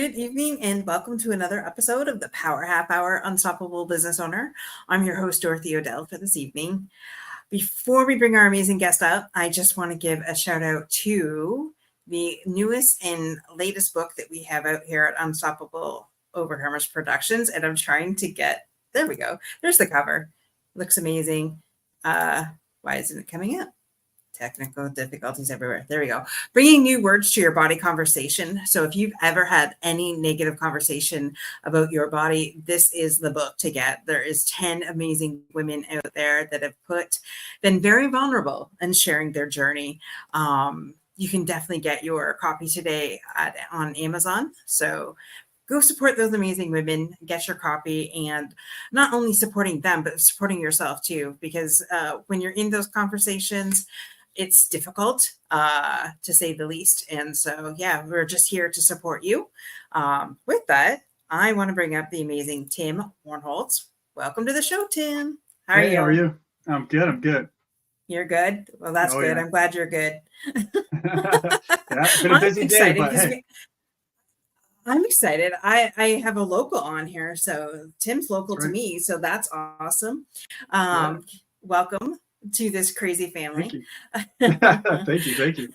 Good evening and welcome to another episode of the Power Half Hour Unstoppable Business Owner. I'm your host, Dorothy Odell, for this evening. Before we bring our amazing guest up, I just want to give a shout out to the newest and latest book that we have out here at Unstoppable Overcomers Productions. And I'm trying to there we go. There's the cover. Looks amazing. Why isn't it coming up? Technical difficulties everywhere. There we go. Bringing new words to your body conversation. So if you've ever had any negative conversation about your body, this is the book to get. There is 10 amazing women out there that have been very vulnerable and sharing their journey. You can definitely get your copy today on Amazon. So go support those amazing women, get your copy, and not only supporting them, but supporting yourself too, because when you're in those conversations, it's difficult, to say the least. And so, yeah, we're just here to support you. With that, I want to bring up the amazing Tim Warnholtz. Welcome to the show, Tim. How are you? I'm good. You're good? Well, that's good. Yeah. I'm glad you're good. It's been a busy day, but hey. I'm excited. I have a local on here. So Tim's local to me. So that's awesome. Welcome to this crazy family. Thank you.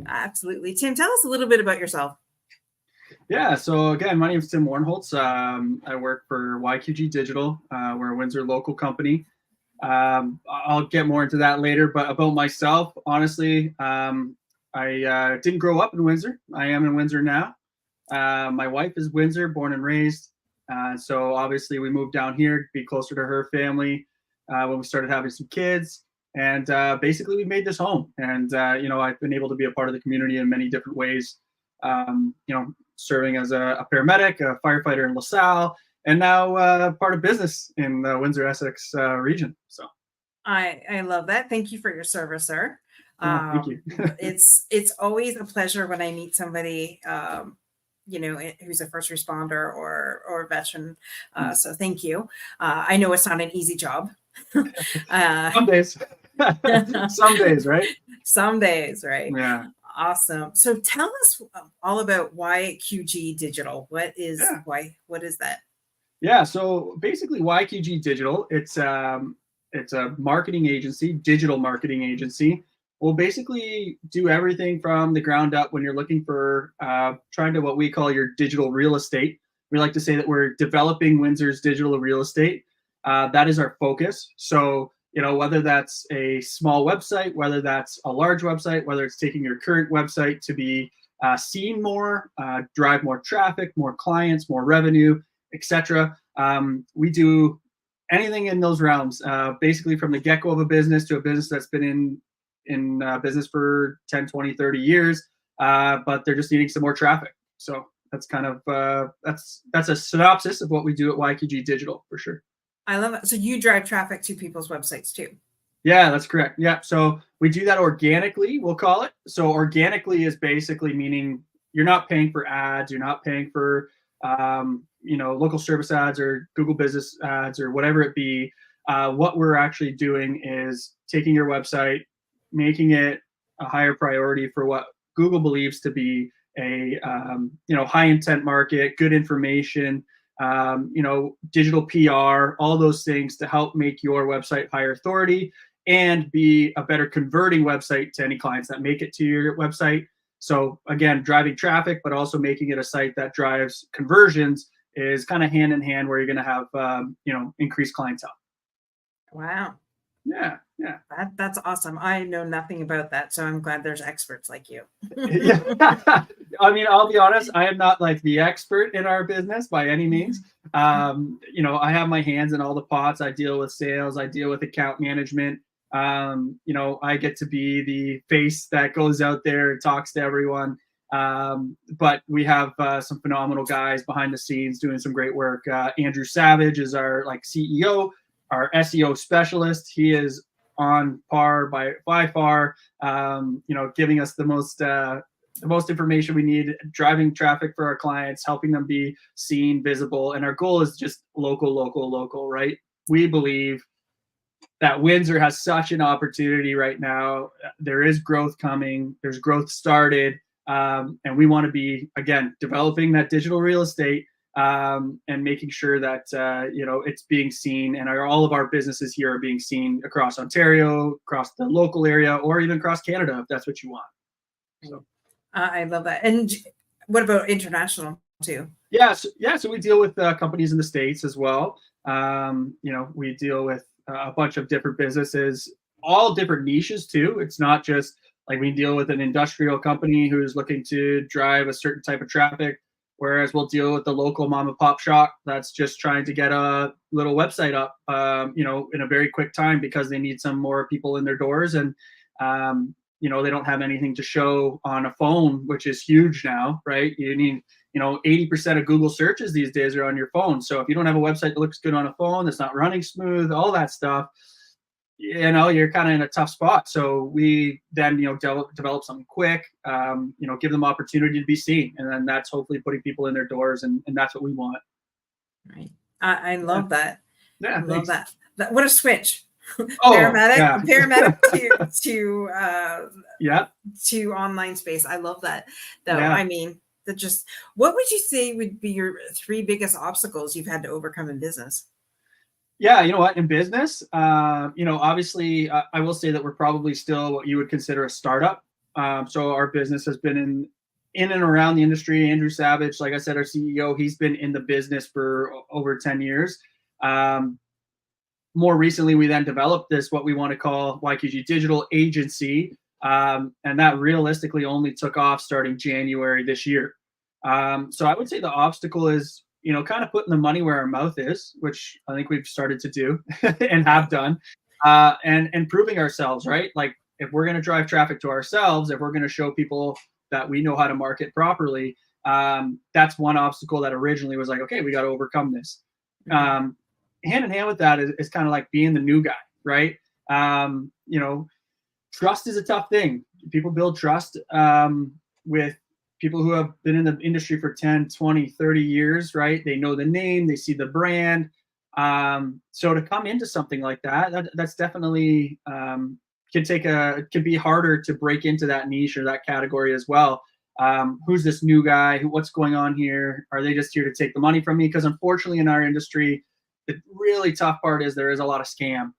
Absolutely. Tim, tell us a little bit about yourself. Yeah, so again, my name is Tim Warnholtz. I work for YQG Digital. We're a Windsor local company. I'll get more into that later, but about myself, honestly, I didn't grow up in Windsor. I am in Windsor now. My wife is Windsor, born and raised. So obviously we moved down here to be closer to her family. When we started having some kids, and basically we made this home. And I've been able to be a part of the community in many different ways. Serving as a paramedic, a firefighter in LaSalle, and now part of business in the Windsor-Essex region. So I love that. Thank you for your service, sir. Thank you. It's always a pleasure when I meet somebody who's a first responder or a veteran. So thank you. I know it's not an easy job. Some days. Some days, right? Some days, right? Yeah. Awesome. So tell us all about YQG Digital. What is that? Yeah. So basically YQG Digital, it's a marketing agency, digital marketing agency. We'll basically do everything from the ground up when you're looking for trying to what we call your digital real estate. We like to say that we're developing Windsor's digital real estate. That is our focus. So, whether that's a small website, whether that's a large website, whether it's taking your current website to be seen more, drive more traffic, more clients, more revenue, etc. We do anything in those realms, basically from the get-go of a business to a business that's been in business for 10, 20, 30 years, but they're just needing some more traffic. So that's kind of, that's a synopsis of what we do at YQG Digital for sure. I love it. So you drive traffic to people's websites too? Yeah, that's correct. Yeah. So we do that organically, we'll call it. So organically is basically meaning you're not paying for ads. You're not paying for, local service ads or Google business ads or whatever it be. What we're actually doing is taking your website, making it a higher priority for what Google believes to be a high intent market, good information, digital PR, all those things to help make your website higher authority and be a better converting website to any clients that make it to your website. So again, driving traffic, but also making it a site that drives conversions is kind of hand in hand where you're going to have, increased clientele. Wow. Yeah. That's awesome. I know nothing about that, so I'm glad there's experts like you. Yeah. I mean, I'll be honest, I am not like the expert in our business by any means. I have my hands in all the pots. I deal with sales. I deal with account management. I get to be the face that goes out there and talks to everyone. But we have some phenomenal guys behind the scenes doing some great work. Andrew Savage is our CEO. Our SEO specialist, he is on par by far, giving us the most information we need, driving traffic for our clients, helping them be seen, visible. And our goal is just local, right? We believe that Windsor has such an opportunity right now. There is growth coming. There's growth started. And we want to be, again, developing that digital real estate and making sure that, it's being seen, and all of our businesses here are being seen across Ontario, across the local area, or even across Canada, if that's what you want. So. I love that. And what about international too? So we deal with companies in the States as well. We deal with a bunch of different businesses, all different niches too. It's not just like we deal with an industrial company who's looking to drive a certain type of traffic, whereas we'll deal with the local mom and pop shop that's just trying to get a little website up, in a very quick time because they need some more people in their doors, and they don't have anything to show on a phone, which is huge now, right? You need 80% of Google searches these days are on your phone. So if you don't have a website that looks good on a phone, that's not running smooth, all that stuff, you're kind of in a tough spot. So we then, develop something quick, give them opportunity to be seen. And then that's hopefully putting people in their doors. And that's what we want. Right. I love that. Yeah. I love that. What a switch. Oh, paramedic to online space. I love that. Though. Yeah. I mean, what would you say would be your 3 biggest obstacles you've had to overcome in business? Yeah, you know what? In business, obviously, I will say that we're probably still what you would consider a startup. So our business has been in and around the industry. Andrew Savage, like I said, our CEO, he's been in the business for over 10 years. More recently, we then developed what we want to call YQG Digital Agency. And that realistically only took off starting January this year. So I would say the obstacle is, kind of putting the money where our mouth is, which I think we've started to do and have done, and proving ourselves, right? Like if we're going to drive traffic to ourselves, if we're going to show people that we know how to market properly, that's one obstacle that originally was like, okay, we got to overcome this. Hand in hand with that is kind of like being the new guy, right? Trust is a tough thing. People build trust with people who have been in the industry for 10, 20, 30 years, right? They know the name, they see the brand. So to come into something like that's definitely can be harder to break into that niche or that category as well. Who's this new guy? What's going on here? Are they just here to take the money from me? Because unfortunately in our industry, the really tough part is there is a lot of scam.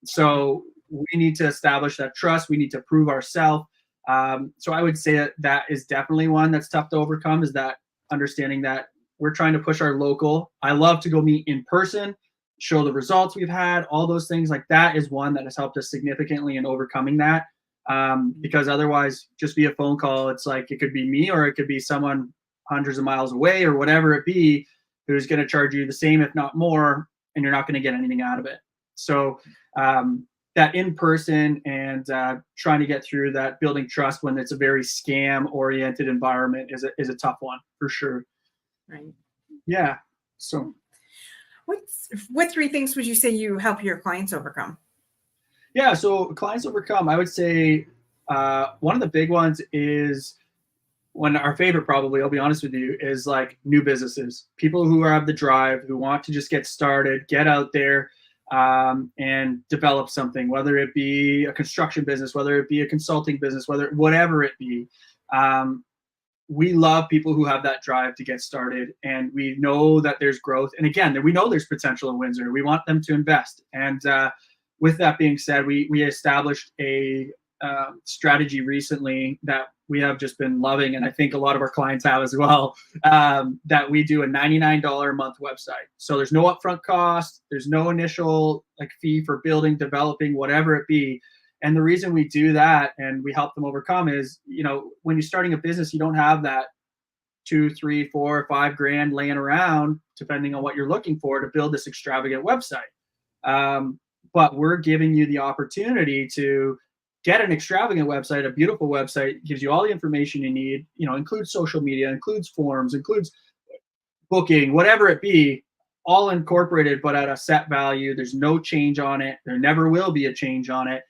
So we need to establish that trust. We need to prove ourselves. So I would say that is definitely one that's tough to overcome, is that understanding that we're trying to push our local. I love to go meet in person, show the results we've had, all those things like that is one that has helped us significantly in overcoming that. Because otherwise just via phone call, it's like, it could be me or it could be someone hundreds of miles away or whatever it be, who's going to charge you the same, if not more, and you're not going to get anything out of it. So, that in person and trying to get through that, building trust when it's a very scam oriented environment is a tough one for sure. Right. Yeah. So what 3 things would you say you help your clients overcome? Yeah. So clients overcome, I would say one of the big ones is our favorite, probably, I'll be honest with you, is like new businesses, people who have the drive, who want to just get started, get out there, and develop something, whether it be a construction business, whether it be a consulting business, whatever it be. We love people who have that drive to get started, and we know that there's growth. And again, we know there's potential in Windsor. We want them to invest. And with that being said, we established a strategy recently that we have just been loving, and I think a lot of our clients have as well, that we do a $99 a month website. So there's no upfront cost, there's no initial fee for building, developing, whatever it be. And the reason we do that and we help them overcome is, when you're starting a business, you don't have that 2, 3, 4, 5 grand laying around, depending on what you're looking for, to build this extravagant website. But we're giving you the opportunity to get an extravagant website, a beautiful website, gives you all the information you need, includes social media, includes forms, includes booking, whatever it be, all incorporated, but at a set value. There's no change on it. There never will be a change on it,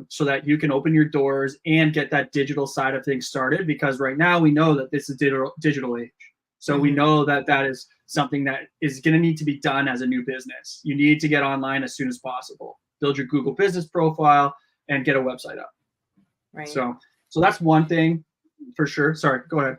so that you can open your doors and get that digital side of things started. Because right now we know that this is digital age. So we know that is something that is going to need to be done as a new business. You need to get online as soon as possible. Build your Google business profile and get a website up. Right. So that's one thing. for sure. Sorry, go ahead.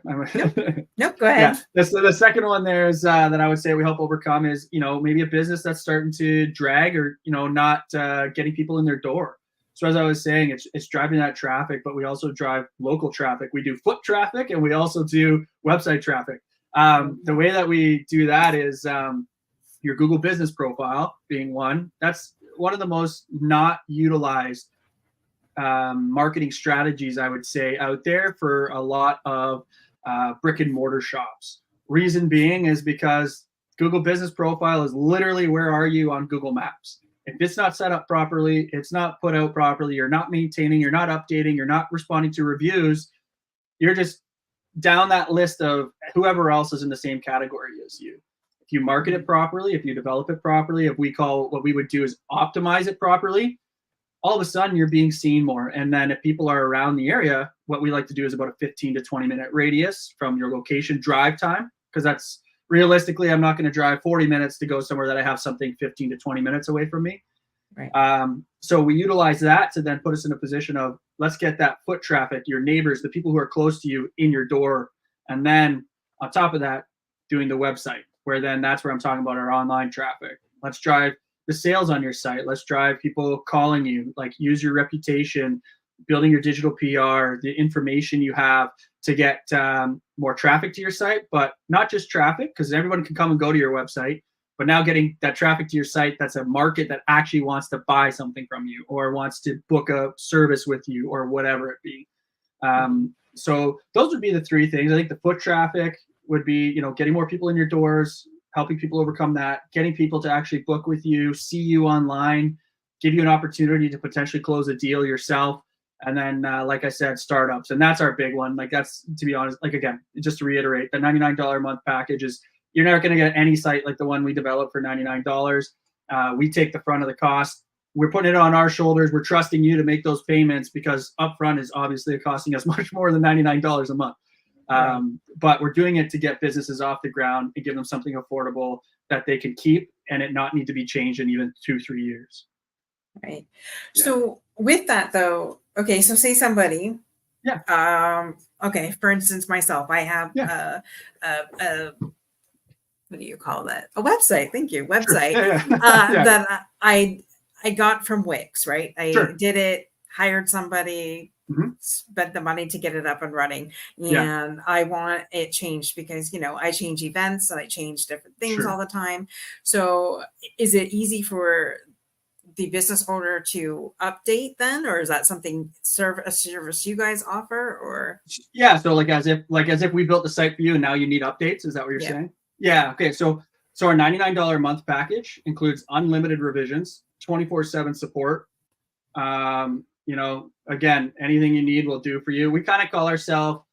Nope, go ahead. Yeah, the second one there is that I would say we help overcome is, maybe a business that's starting to drag or, not getting people in their door. So as I was saying, it's driving that traffic, but we also drive local traffic. We do foot traffic and we also do website traffic. The way that we do that is your Google business profile being one. That's one of the most not utilized marketing strategies, I would say, out there for a lot of brick and mortar shops. Reason being is because Google business profile is literally where are you on Google Maps. If it's not set up properly, it's not put out properly, you're not maintaining, you're not updating, you're not responding to reviews, you're just down that list of whoever else is in the same category as you. If you market it properly, if you develop it properly, if we call what we would do is optimize it properly, all of a sudden you're being seen more. And then if people are around the area, what we like to do is about a 15 to 20 minute radius from your location drive time, because that's realistically, I'm not going to drive 40 minutes to go somewhere that I have something 15 to 20 minutes away from me. Right. So we utilize that to then put us in a position of let's get that foot traffic, your neighbors, the people who are close to you in your door. And then on top of that, doing the website, where then that's where I'm talking about our online traffic. Let's drive the sales on your site. Let's drive people calling you, like use your reputation, building your digital PR, the information you have to get more traffic to your site, but not just traffic, because everyone can come and go to your website, but now getting that traffic to your site that's a market that actually wants to buy something from you or wants to book a service with you or whatever it be. So those would be the three things. I think the foot traffic would be, getting more people in your doors, helping people overcome that, getting people to actually book with you, see you online, give you an opportunity to potentially close a deal yourself. And then, like I said, startups. And that's our big one. Like that's, to be honest, like, again, just to reiterate, the $99 a month package is, you're not going to get any site like the one we developed for $99. We take the front of the cost. We're putting it on our shoulders. We're trusting you to make those payments because upfront is obviously costing us much more than $99 a month. But we're doing it to get businesses off the ground and give them something affordable that they can keep and it not need to be changed in even 2-3 years. Right. Yeah. So with that though, okay, so say somebody, Yeah. Okay, for instance, myself, I have Yeah. what do you call that? A website. Thank you. Website. Sure. Yeah. That I got from Wix, right? I Sure. did it, hired somebody, Mm-hmm. spent the money to get it up and running. And Yeah. I want it changed because, I change events and I change different things Sure. all the time. So is it easy for the business owner to update then, or is that something a service you guys offer? Or Yeah, so like as if we built the site for you and now you need updates, is that what you're saying? Yeah. Okay. So our $99 a month package includes unlimited revisions, 24/7 support. Again, anything you need we'll do for you. We kind of call ourselves,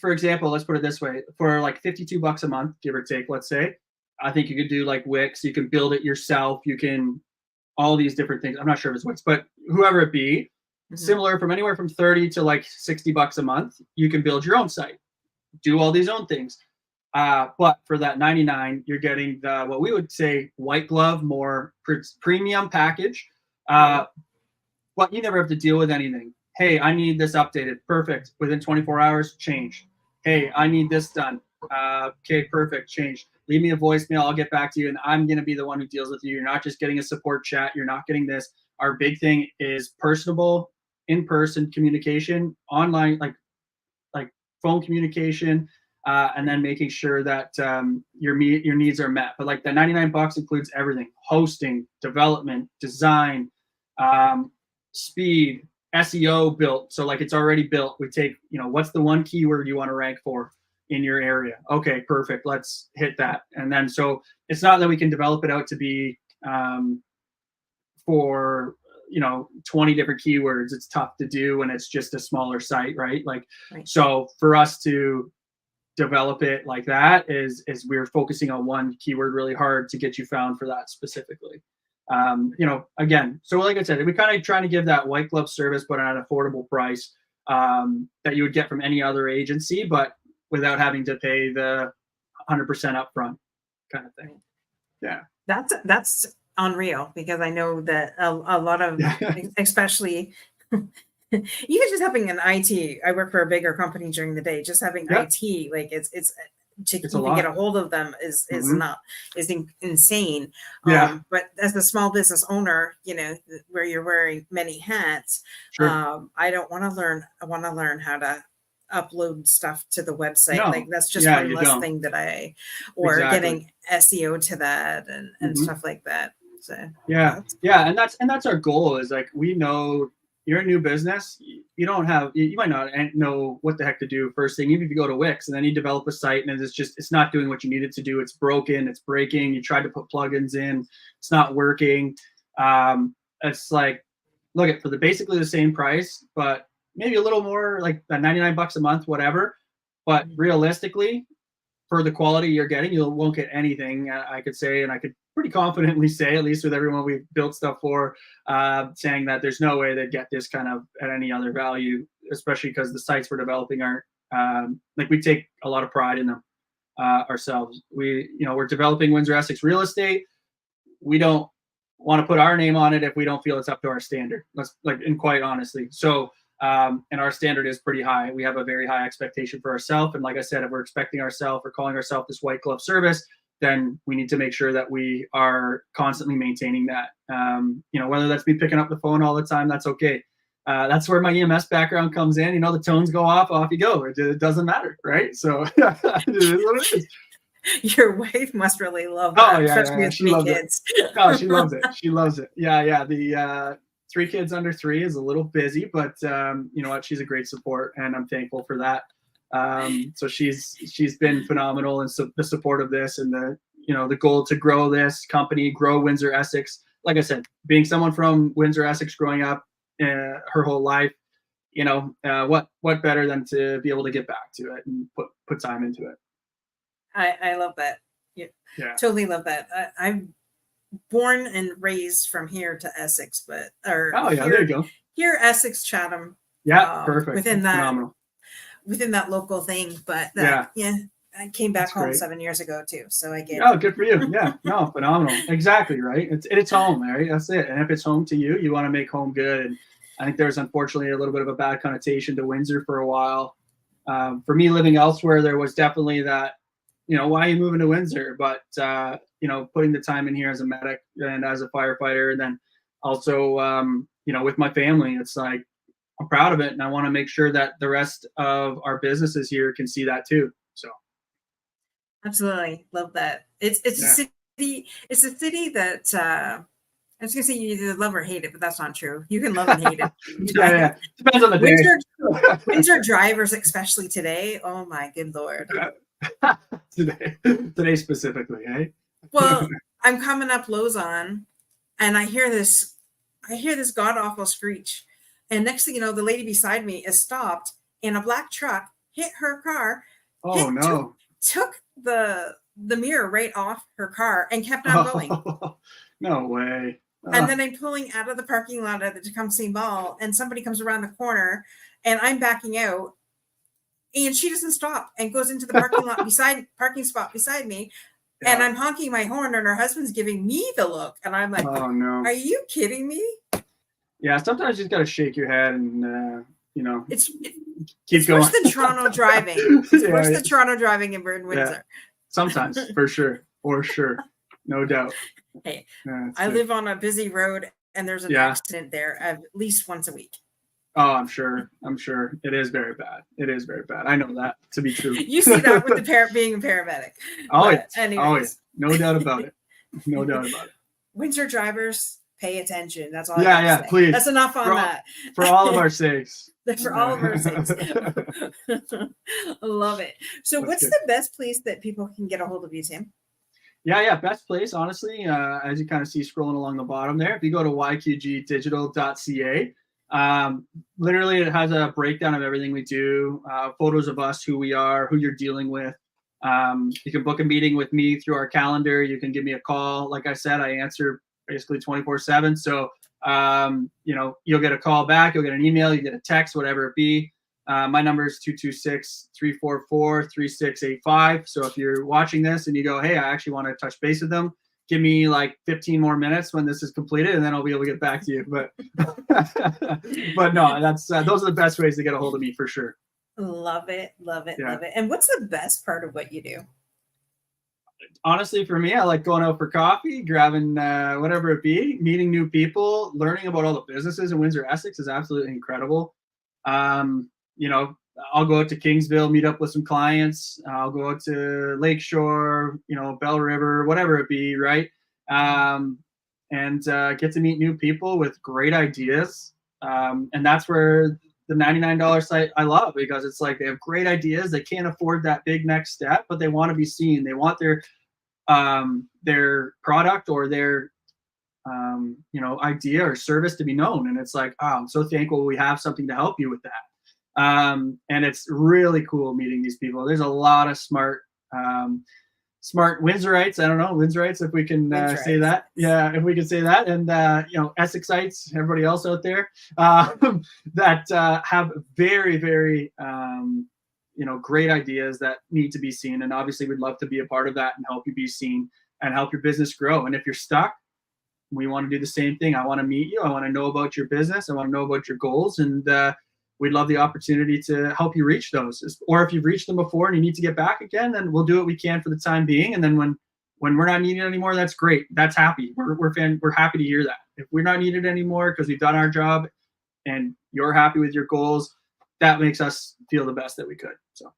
for example, let's put it this way, for like $52 a month, give or take, let's say, I think you could do like Wix, you can build it yourself, you can all these different things. I'm not sure if it's Wix, but whoever it be, similar from anywhere from 30 to like $60 a month, you can build your own site, do all these own things. But for that 99, you're getting the, what we would say, white glove, more premium package. But you never have to deal with anything. Hey, I need this updated. Perfect. Within 24 hours, change. Hey, I need this done. Okay, perfect. Change. Leave me a voicemail. I'll get back to you. And I'm going to be the one who deals with you. You're not just getting a support chat. You're not getting this. Our big thing is personable, in-person communication, online, like phone communication, and then making sure that your needs are met. But like the $99 includes everything: hosting, development, design, speed, SEO built. So like it's already built. We take, what's the one keyword you want to rank for in your area? Okay, perfect. Let's hit that. And then so it's not that we can develop it out to be for 20 different keywords. It's tough to do when it's just a smaller site, right? So for us to develop it like that is we're focusing on one keyword really hard to get you found for that specifically. Again, so like I said, we kind of trying to give that white glove service, but at an affordable price that you would get from any other agency, but without having to pay the 100% upfront kind of thing. Yeah. That's unreal, because I know that a lot of, especially Even just having an IT, I work for a bigger company during the day, just having Yeah, IT, like it's to it's a even get lot. a hold of them is Hmm. not insane. Yeah, But as a small business owner, where you're wearing many hats, sure. I don't want to learn. I want to learn how to upload stuff to the website. Like No, that's just yeah, one you less don't. thing that or Exactly. getting SEO to that and Hmm. stuff like that. So Yeah, that's yeah, and that's our goal. Is like, we know you're a new business. You don't have, you might not know what the heck to do first thing. Even if you go to Wix and then you develop a site and it's not doing what you need it to do. It's broken. It's breaking. You tried to put plugins in. It's not working. It's like, look at, for the basically the same price, but maybe a little more, like $99 a month, whatever. But cool. realistically, for the quality you're getting, you won't get anything. I could say, and I could pretty confidently say, at least with everyone we've built stuff for, saying that there's no way they'd get this kind of at any other value, especially because the sites we're developing aren't, like, we take a lot of pride in them ourselves. We're developing Windsor Essex real estate. We don't want to put our name on it if we don't feel it's up to our standard. Let's, like, and quite honestly. So, and our standard is pretty high. We have a very high expectation for ourselves. And like I said, if we're expecting ourselves or calling ourselves this white glove service, then we need to make sure that we are constantly maintaining that. Whether that's me picking up the phone all the time, that's okay. That's where my EMS background comes in. The tones go off you go. It doesn't matter, right? So it is what it is. Your wife must really love Oh, that, yeah, especially yeah, yeah. with She three loves it. kids. Oh, she loves it. She loves it. Yeah, yeah. The 3 kids under 3 is a little busy, but you know what? She's a great support, and I'm thankful for that. So she's been phenomenal in the support of this, and the goal to grow this company, grow Windsor Essex. Like I said, being someone from Windsor Essex, growing up her whole life, what better than to be able to get back to it and put time into it. I love that. Yeah, Yeah. totally love that. I'm born and raised from here to Essex, but or Oh, yeah. There you go. here Essex Chatham, Yeah. Perfect. within that Phenomenal. local thing. But Yeah. yeah, I came back That's home great. 7 years ago too, so I get Oh, good for you. Yeah, no, phenomenal. Exactly, right. It's home, right? That's it. And if it's home to you, you want to make home good. And I think there's unfortunately a little bit of a bad connotation to Windsor for a while. For me, living elsewhere, there was definitely that, why are you moving to Windsor? But putting the time in here as a medic and as a firefighter, and then also with my family, it's like, I'm proud of it, and I want to make sure that the rest of our businesses here can see that too. So absolutely love that. It's a yeah. city. It's a city that I was gonna say you either love or hate it, but that's not true. You can love and hate it. Yeah, yeah. Depends on the Windsor day. Windsor drivers, especially today. Oh my good lord. Today specifically, eh? Well, I'm coming up Lozon, and I hear this god awful screech, and next thing you know, the lady beside me is stopped, and a black truck hit her car, Oh no. took the mirror right off her car, and kept on going. Oh, no way. And then I'm pulling out of the parking lot at the Tecumseh Mall, and somebody comes around the corner, and I'm backing out, and she doesn't stop and goes into the parking spot beside me, and Yeah. I'm honking my horn, and her husband's giving me the look, and I'm like, Oh no. "Are you kidding me?" Yeah, sometimes you just gotta shake your head and It's keep it's worse going. than Toronto driving. It's Yeah, worse yeah. than Toronto driving in Yeah. Windsor. Sometimes, for sure. For sure. No doubt. Hey, Yeah, it's I good. live on a busy road, and there's an Yeah. accident there at least once a week. Oh, I'm sure. I'm sure. It is very bad. It is very bad. I know that to be true. You see that with being a paramedic. Oh, But yes. Oh, yeah. anyways, No doubt about it. No doubt about it. Windsor drivers, pay attention. That's all I Yeah, got yeah, to say. please. That's enough on For all, that. for all of our sakes. For all of our sakes. Love it. So That's what's good. the best place that people can get a hold of you, Tim? Yeah. Best place, honestly, as you kind of see scrolling along the bottom there, if you go to yqgdigital.ca, literally it has a breakdown of everything we do, photos of us, who we are, who you're dealing with. You can book a meeting with me through our calendar. You can give me a call. Like I said, I answer basically 24/7. So, you'll get a call back, you'll get an email, you get a text, whatever it be. My number is 226-344-3685. So if you're watching this and you go, hey, I actually want to touch base with them, give me like 15 more minutes when this is completed, and then I'll be able to get back to you. But but no, that's those are the best ways to get a hold of me for sure. Love it, love it, Yeah. love it. And what's the best part of what you do? Honestly, for me, I like going out for coffee, grabbing whatever it be, meeting new people, learning about all the businesses in Windsor, Essex is absolutely incredible. You know, I'll go out to Kingsville, meet up with some clients. I'll go out to Lakeshore, you know, Bell River, whatever it be, right? And get to meet new people with great ideas. And that's where the $99 site I love, because it's like they have great ideas. They can't afford that big next step, but they want to be seen. They want their product or their you know, idea or service to be known. And it's like, oh, I'm so thankful we have something to help you with that. And it's really cool meeting these people. There's a lot of smart Windsorites. I don't know, Windsorites, if we can say that. Yeah, if we can say that. And, you know, Essexites, everybody else out there that have very, very, you know, great ideas that need to be seen. And obviously we'd love to be a part of that and help you be seen and help your business grow. And if you're stuck, we want to do the same thing. I want to meet you. I want to know about your business. I want to know about your goals. And we'd love the opportunity to help you reach those. Or if you've reached them before and you need to get back again, then we'll do what we can for the time being. And then when we're not needed anymore, that's great. That's happy. We're happy to hear that. If we're not needed anymore because we've done our job and you're happy with your goals, that makes us feel the best that we could. So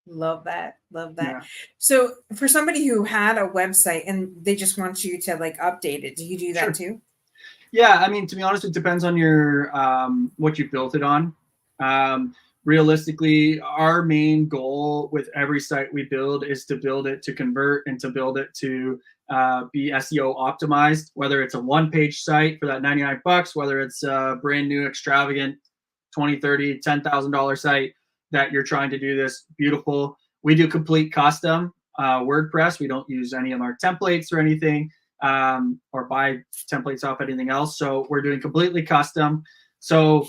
love that. Love that. Yeah. So for somebody who had a website and they just want you to like update it, do you do that Sure. too? Yeah, I mean, to be honest, it depends on your what you built it on. Realistically, our main goal with every site we build is to build it to convert and to build it to be SEO optimized, whether it's a one-page site for that $99, whether it's a brand new extravagant $20, $30, $10,000 site that you're trying to do this beautiful. We do complete custom WordPress. We don't use any of our templates or anything, or buy templates off anything else. So we're doing completely custom. So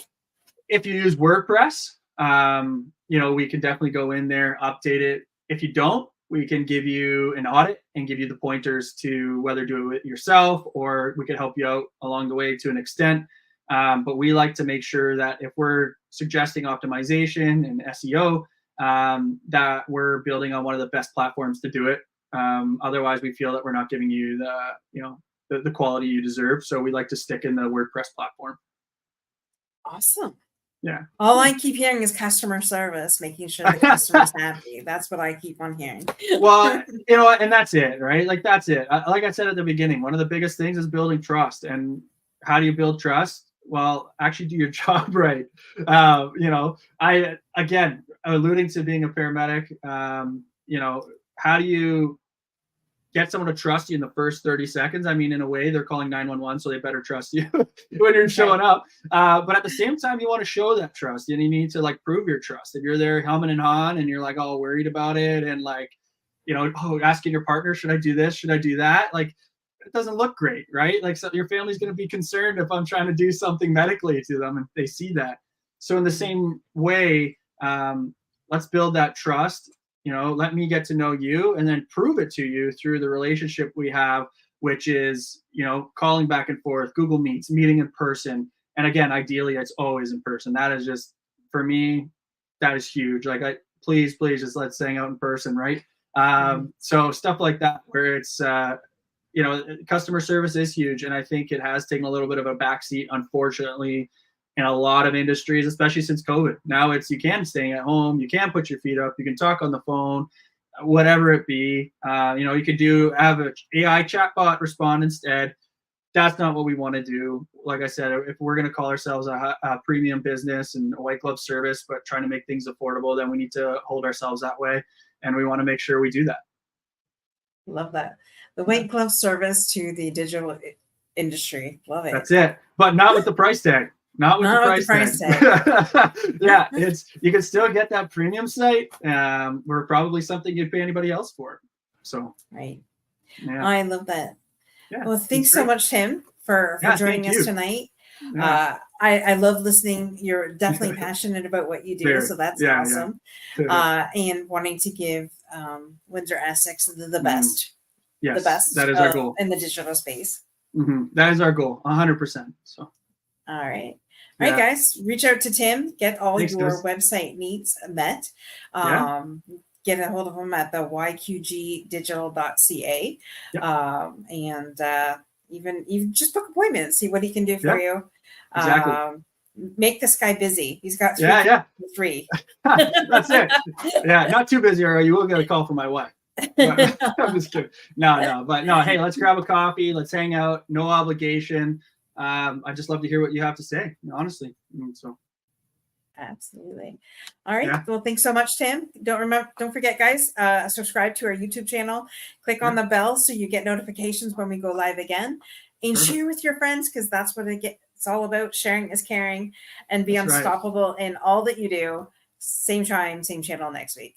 if you use WordPress, you know, we can definitely go in there, update it. If you don't, we can give you an audit and give you the pointers to whether do it yourself, or we can help you out along the way to an extent. But we like to make sure that if we're suggesting optimization and SEO, that we're building on one of the best platforms to do it. Otherwise, we feel that we're not giving you the, you know, the quality you deserve. So we like to stick in the WordPress platform. Awesome. Yeah. All I keep hearing is customer service, making sure the customer's happy. That's what I keep on hearing. Well, you know, and that's it, right? Like, that's it. Like I said at the beginning, one of the biggest things is building trust. And how do you build trust? Well, actually do your job right. You know, again, alluding to being a paramedic, you know, how do you get someone to trust you in the first 30 seconds? I mean, in a way, they're calling 911, so they better trust you when you're showing up. But at the same time, you want to show that trust, and you need to like prove your trust. If you're there humming and hawing and you're like all worried about it, and like, you know, asking your partner, should I do this? Should I do that? Like, it doesn't look great, right? Like, so your family's going to be concerned if I'm trying to do something medically to them and they see that. So in the same way, let's build that trust. You know, let me get to know you and then prove it to you through the relationship we have, which is, you know, calling back and forth, Google Meets, meeting in person. And again, ideally, it's always in person. That is just, for me, that is huge. Like, please, just let's hang out in person, right? So stuff like that, where it's, you know, customer service is huge. And I think it has taken a little bit of a backseat, unfortunately, in a lot of industries, especially since COVID. Now it's, you can stay at home, you can put your feet up, you can talk on the phone, whatever it be. You know, you could have an AI chatbot respond instead. That's not what we want to do. Like I said, if we're going to call ourselves a premium business and a white glove service, but trying to make things affordable, then we need to hold ourselves that way. And we want to make sure we do that. Love that. The white glove service to the digital industry. Love it. That's it. But not with the price tag. Not with the price tag. Yeah, you can still get that premium site. We're probably something you'd pay anybody else for. So right. Yeah. I love that. Yeah, well, thanks so much, Tim, for joining us tonight. Yeah. I love listening. You're definitely passionate about what you do, so that's awesome. Yeah. And wanting to give Windsor Essex the best. Yes, the best that is our goal. in the digital space. That is our goal, 100%. So, all right. All right, guys, reach out to Tim, get all Thanks, your guys. website needs met. Get a hold of him at the yqgdigital.ca. And even just book appointments, see what he can do for you. Exactly. Make this guy busy. He's got three. That's it. Yeah, not too busy, or you will get a call from my wife. But, I'm just kidding. But hey, let's grab a coffee. Let's hang out. No obligation. I just love to hear what you have to say, honestly. So. Absolutely. All right. Well, thanks so much, Tim. Don't forget, guys, subscribe to our YouTube channel. Click on the bell so you get notifications when we go live again. And share with your friends, because that's what it's all about. Sharing is caring, and be unstoppable in all that you do. Same time, same channel next week.